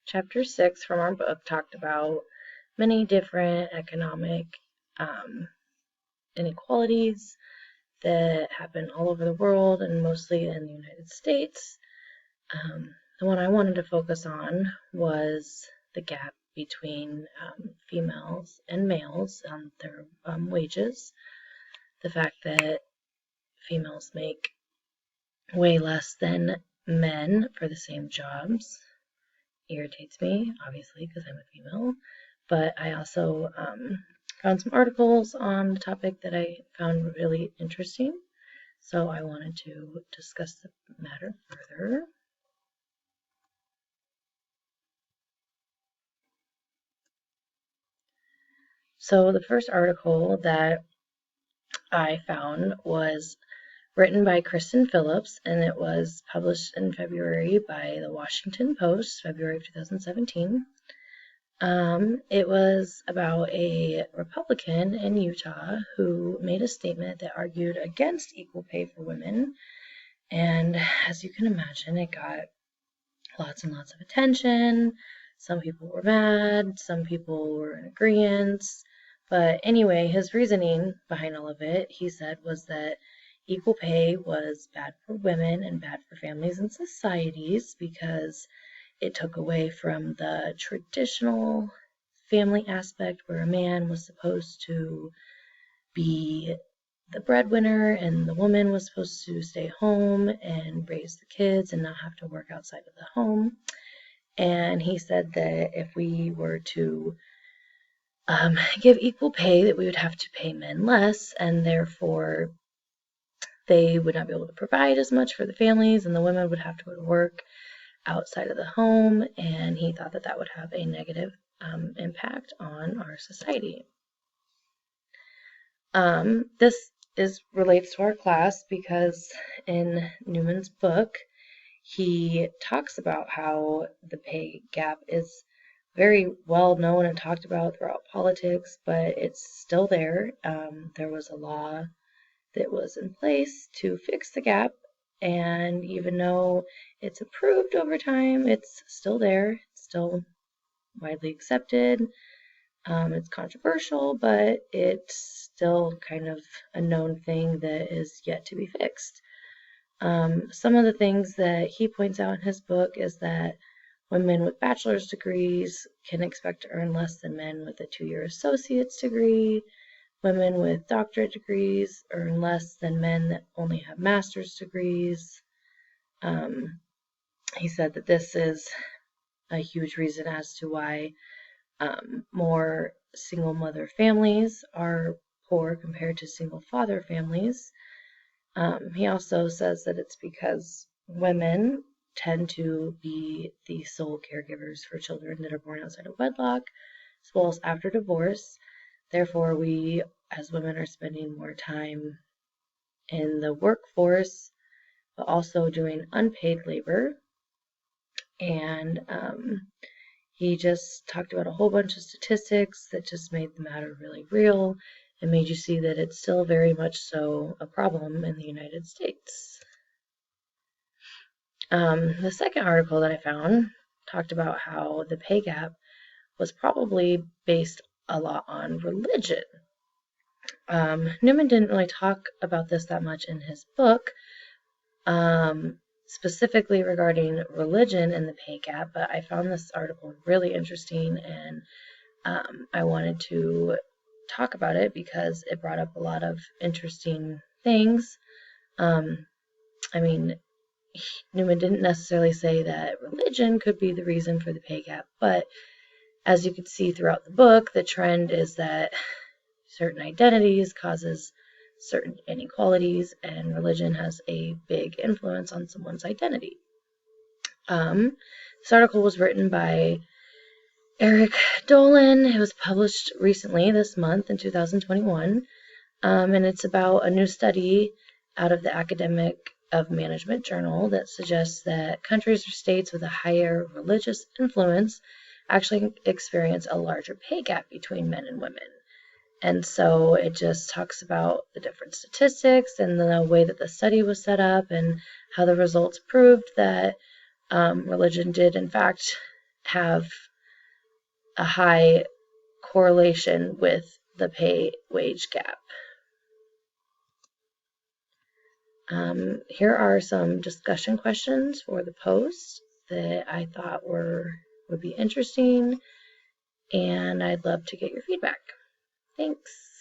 Chapter 6 from our book talked about many different economic inequalities that happen all over the world and mostly in the United States. The one I wanted to focus on was the gap between females and males on their wages. The fact that females make way less than men for the same jobs irritates me, obviously, because I'm a female. But I also found some articles on the topic that I found really interesting. So I wanted to discuss the matter further. So the first article that I found was written by Kristen Phillips, and it was published in February by the Washington Post, February of 2017. It was about a Republican in Utah who made a statement that argued against equal pay for women. And as you can imagine, it got lots and lots of attention. Some people were mad, some people were in agreement. But anyway, his reasoning behind all of it, he said, was that equal pay was bad for women and bad for families and societies because it took away from the traditional family aspect where a man was supposed to be the breadwinner and the woman was supposed to stay home and raise the kids and not have to work outside of the home. And he said that if we were to give equal pay, that we would have to pay men less, and therefore they would not be able to provide as much for the families, and the women would have to go to work outside of the home, and he thought that that would have a negative impact on our society. This relates to our class because in Newman's book, he talks about how the pay gap is very well known and talked about throughout politics, but it's still there. There was a law that was in place to fix the gap, and even though it's improved over time, it's still there. It's still widely accepted. It's controversial, but it's still kind of a known thing that is yet to be fixed. Some of the things that he points out in his book is that women with bachelor's degrees can expect to earn less than men with a 2-year associate's degree. Women with doctorate degrees earn less than men that only have master's degrees. He said that this is a huge reason as to why more single mother families are poor compared to single father families. He also says that it's because women tend to be the sole caregivers for children that are born outside of wedlock, as well as after divorce. Therefore, we as women are spending more time in the workforce, but also doing unpaid labor. And he just talked about a whole bunch of statistics that just made the matter really real and made you see that it's still very much so a problem in the United States. The second article that I found talked about how the pay gap was probably based a lot on religion. Newman didn't really talk about this that much in his book, specifically regarding religion and the pay gap, but I found this article really interesting, and I wanted to talk about it because it brought up a lot of interesting things. Newman didn't necessarily say that religion could be the reason for the pay gap, but as you could see throughout the book, the trend is that certain identities causes certain inequalities, and religion has a big influence on someone's identity. This article was written by Eric Dolan. It was published recently this month in 2021, and it's about a new study out of the Academic of Management Journal that suggests that countries or states with a higher religious influence actually experience a larger pay gap between men and women. And so it just talks about the different statistics and the way that the study was set up and how the results proved that religion did in fact have a high correlation with the pay-wage gap. Here are some discussion questions for the post that I thought would be interesting, and I'd love to get your feedback. Thanks.